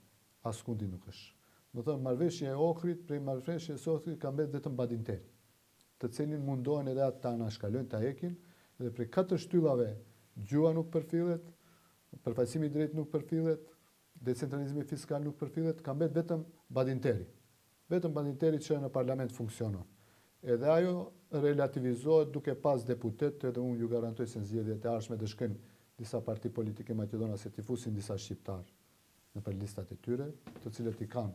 Speaker 2: askundi nuk është. Më thënë, marrëveshja e Ohrit, prej marrëveshjes së Ohrit ka mbet vetëm Badinteri, të cilin mundohen edhe atë ta anashkalojnë, ta hekin, edhe prej 4 shtyllave gjua nuk përfillet, përfaqësimi i drejtë nuk përfillet, decentralizimi fiskal nuk përfillet, ka mbet vetëm Badinteri. Vetëm Badinteri që në parlament funksionon. Edhe ajo relativizohet duke pas deputet, edhe unë ju garantoj se në zgjedhjet e ardhshme do shkojnë disa parti politike Maqedona se t'i fusin disa shqiptar në për listat e tyre, të cilët i kanë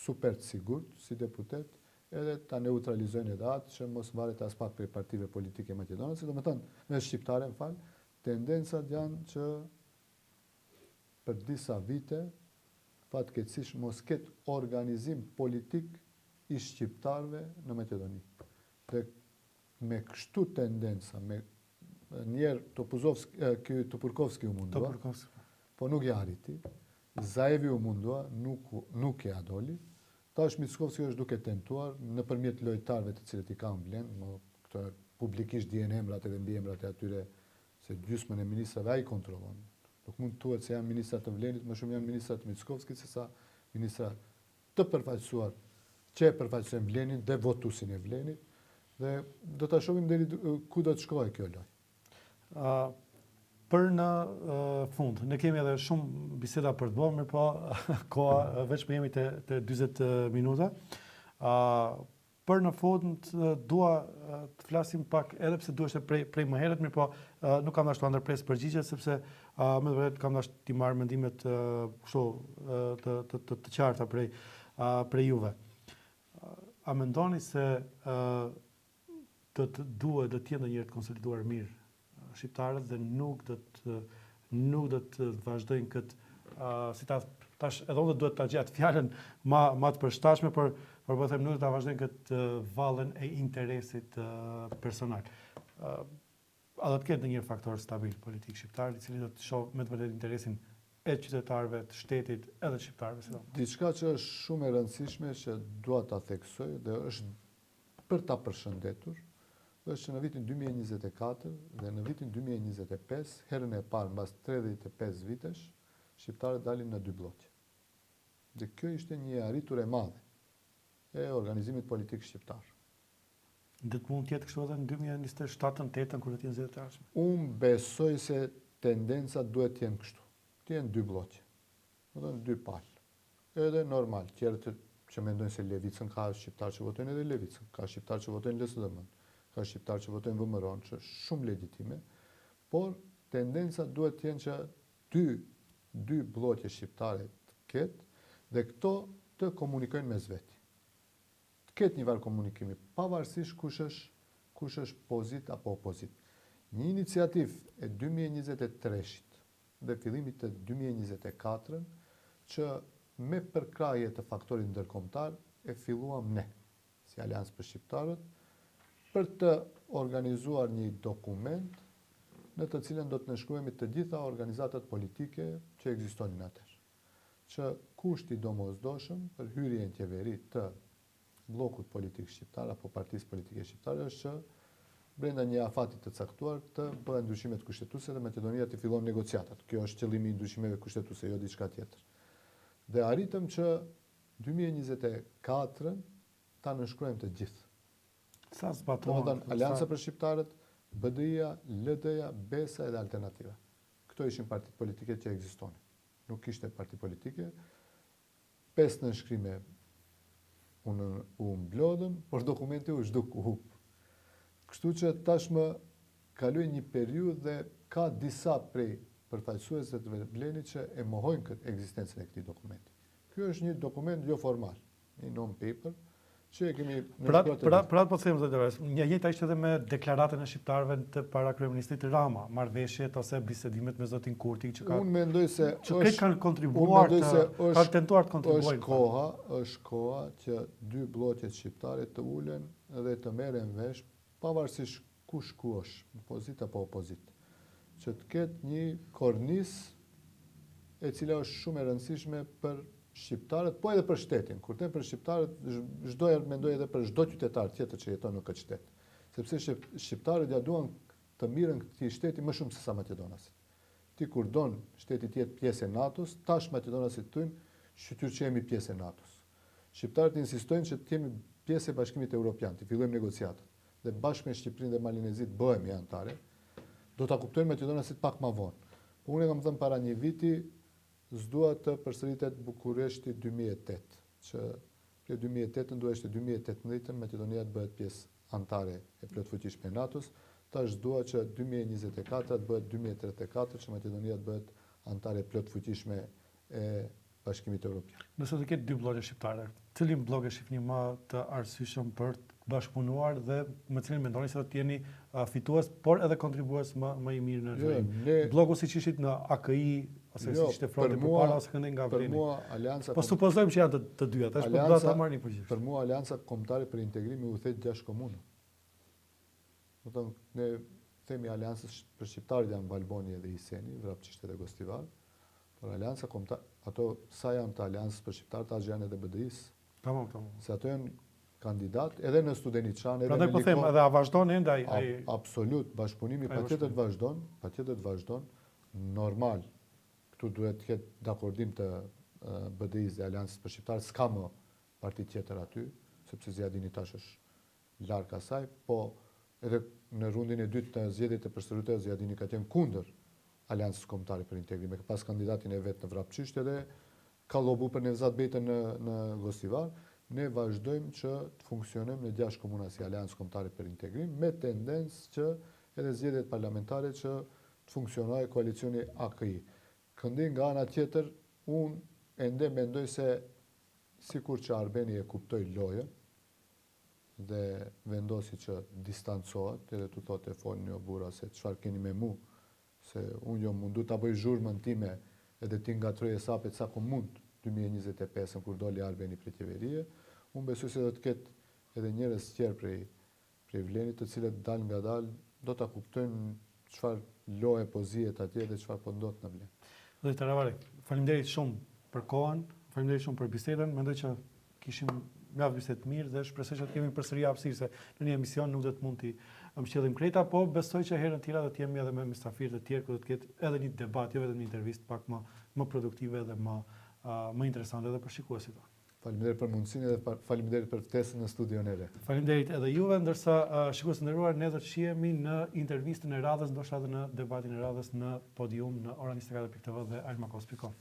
Speaker 2: super të sigurt si deputet, edhe ta neutralizojnë edhe atë që mos varet as pak prej partive politike Maqedona, si do më thënë, me shqiptare, më falë, tendencat janë që për disa vite, fatkeqësisht mos ketë organizim politik i shqiptarve në Maqedoni. Dhe me kështu tendenca, me njerë Topurkovski u mundua, po nuk ja arriti, Zaevi u mundua, nuk ja doli, tash Mickovski është duke tentuar nëpërmjet lojtarëve të cilët i kanë vlenë, këto publikisht dihen emrat edhe mbi emrat e atyre se gjysmën e ministrave ai kontrollon. Nuk mund të thuhet se janë ministra të vlenit, më shumë janë ministra të Mickovskit se sa ministra të përfaqësuar që e përfaqësojnë vlenin dhe votuesin e vlenit, dhe do ta shohim deri ku do të shkojë kjo lojë.
Speaker 1: Për në fund, ne kemi edhe shumë biseda për të bërë, po koha veç më jemi te 40 minuta. Për në fund dua të flasim pak, edhe pse duhet prej më herët, po nuk kam dashur të ndërpres përgjigjet sepse me të vërtetë kam dashur të marr mendimet kështu të qarta prej juve. A mendoni se do të jenë ndonjëherë të konsoliduar mirë shqiptarët dhe nuk do të vazhdojnë këtë si tash edhe unë duhet ta gjej atë fjalën ma të përshtatshme për po them nuk do ta vazhdojnë këtë vallën e interesit personal. A do të ketë ndonjëherë faktor stabil politik shqiptar i cili do të shohë me të vërtetë interesin e qytetarëve të shtetit edhe shqiptarëve sidomos.
Speaker 2: Diçka që është shumë e rëndësishme që dua ta theksoj dhe është për ta përshëndetur, është që në vitin 2024 dhe në vitin 2025, herën e parë mbas 35 vitesh, shqiptarët dalin në 2 blloqe. Dhe kjo ishte një arritur e madhe e organizimit politik shqiptar.
Speaker 1: Dhe të mund të jetë kështu edhe në 2027-8 kur të jenë zgjedhjet e ardhshme.
Speaker 2: Unë besoj se tendencat duhet të jenë kështu. Të jenë 2 blloqe. Do të thënë 2 palë. Edhe normal, tjerët që mendojnë se levicën ka shqiptar që votojnë edhe levicën, ka shqiptar që votojnë LSDM-n, ka shqiptar që votojnë VMRO-n, që është shumë legjitime, por tendenca duhet të jenë që dy blloqe shqiptare të ketë dhe këto të komunikojnë mes veti. Të ketë një varë komunikimi, pavarësisht kush është pozit apo opozit. Një iniciativë e 2023-shit dhe fillimit të 2024 që me përkraje të faktorit ndërkombëtar e filluam ne, si Aleancë për Shqiptarët, për të organizuar një dokument në të cilën do të nënshkruhemi të gjitha organizatat politike që ekzistonin atëherë. Që kushti domosdoshëm për hyrjen në qeveri të bllokut politik shqiptar apo partisë politike shqiptare është që brenda një afati të caktuar të bëhen ndryshimet kushtetuese dhe Maqedonia të fillon negociatat. Kjo është qëllimi i ndryshimeve kushtetuese, jo diçka tjetër. Dhe arritëm që 2024 ta nënshkruajmë të gjithë.
Speaker 1: Sa zbatohen?
Speaker 2: Alianca për Shqiptarët, BDI-ja, LD-ja, BESA edhe Alternativa. Këto ishin partitë politike që ekzistonin. Nuk ishte parti politike. 5 nënshkrime u mblodhën, por dokumenti u zhduk, u hup. Kështu që tashmë kaloi një periudhë dhe ka disa prej përfaqësuesve të vlenit që e mohojnë ekzistencën e këtij dokumenti. Ky është një dokument jo formal. një non-paper, që e kemi
Speaker 1: Për atë po them zotë Rës, një njëjta ishte edhe me deklaratën e shqiptarëve të para kryeministrit Rama, marrëveshjet ose bisedimet me zotin Kurti që ka.
Speaker 2: Unë mendoj se
Speaker 1: që kanë kontribuar kanë tentuar të kontribuojnë.
Speaker 2: Është koha që dy bllokët shqiptare të ulen dhe të merren vesh, pavarësisht kush ku është, pozitë apo opozitë, që të ketë një kornisë e cila është shumë e rëndësishme për shqiptarët, po edhe për shtetin. Kur them për shqiptarët, çdo herë mendoj edhe për çdo qytetar tjetër që jeton në këtë shtet. Sepse shqiptarët ja duan të mirën këtij shteti më shumë se sa maqedonasit. Ti kur don shteti të jetë pjesë e NATO-s, tash maqedonasit thonë shqytyr që jemi pjesë e NATO-s. Shqiptarët insistojnë që të jemi pjesë e Bashkimit Evropian, të fillojmë negociatat. Dhe bashkë me Shqipërinë dhe Malinezit bëhemi anëtare, do ta kuptojnë maqedonasit pak më vonë. Po unë kam thënë para një viti, s'dua të përsëritet Bukureshti 2008, që për 2008 duheshte 2018 Maqedonia të bëhet pjesë anëtare e plotfuqishme e NATO-s, tash dua që 2024 të bëhet 2034 që Maqedonia të bëhet anëtare plotfuqishme e Bashkimit Evropian.
Speaker 1: Nëse të ketë dy blloqe shqiptare, cilin blok e shihni më të arsyeshëm për të bashkëpunuar dhe me cilin mendoni se do të jeni fitues, por edhe kontribues më i mirë në rrugë? Bloku siç ishit në AKI ose siç ishte fronti përpara ose këndej nga Avreni.
Speaker 2: Për mua alianca
Speaker 1: po supozojmë që janë të dyja, tash po do ta marrni përgjigje.
Speaker 2: Për mua alianca kombëtare për integrim i udhëhet 6 komuna. Do të thonë ne themi aliancës për shqiptarët janë Valboni dhe Iseni, Vrapçishte dhe Gostivar. Por alianca kombëtare, ato sa janë të aliancës për shqiptarët, as janë edhe BDI-s.
Speaker 1: Tamam.
Speaker 2: Se ato janë kandidat edhe në Studeniçan, edhe
Speaker 1: në Likon. Prandaj po them, edhe a vazhdon ende ai?
Speaker 2: Absolut, bashkëpunimi patjetër të vazhdon, normal. Këtu duhet të ketë dakordim të BDI-s dhe Aliancës për shqiptarët, s'ka më parti tjetër aty, sepse Zjadini tash është larg asaj, po edhe në rundin e dytë të zgjedhjeve të përsëritura Zjadini ka qenë kundër Aliancës Kombëtare për Integrim, me pas kandidatin e vet në Vrapçishte dhe ka lobu për Nevzat Bejtën në Gostivar. Ne vazhdojmë që të funksionojmë në 6 komuna si Aliancë Kombëtare për Integrim, me tendencë që edhe zgjedhjet parlamentare që të funksionojë koalicioni AKI. Këndin nga ana tjetër, unë ende mendoj se sikur që Arbeni e kuptoi lojën dhe vendosi që distancohet, edhe tu thotë e folni o burra se çfarë keni me mu, se unë jo mundu ta bëj zhurmën time edhe ti ngatroje sapet sa ku mund 2025 kur doli Arbeni prej qeverie. Unë besoj se do të ketë edhe njerëz tjerë prej Vlenit, të cilët dal nga dal do ta kuptojnë çfarë loje po zihet atje dhe çfarë po ndodh në Vlen.
Speaker 1: Zoti Ravari, faleminderit shumë për kohën, faleminderit shumë për bisedën. Mendoj që kishim mjaft bisedë mirë dhe shpresoj që të kemi përsëri hapësirë se në një emision nuk do të mund të mbështellim krejta, po besoj që herën tjera do të jemi edhe me mysafirë të tjerë, ku do të ketë edhe një debat, jo vetëm një intervistë pak më produktive dhe më interesante edhe për shikuesit.
Speaker 2: Faleminderit për mundësinë dhe faleminderit për ftesën në studion e re.
Speaker 1: Faleminderit edhe juve, ndërsa shikues të nderuar, ne do të shihemi në intervistën e radhës, ndoshta edhe në debatin e radhës në Podium në ora 24.tv dhe almakos.com.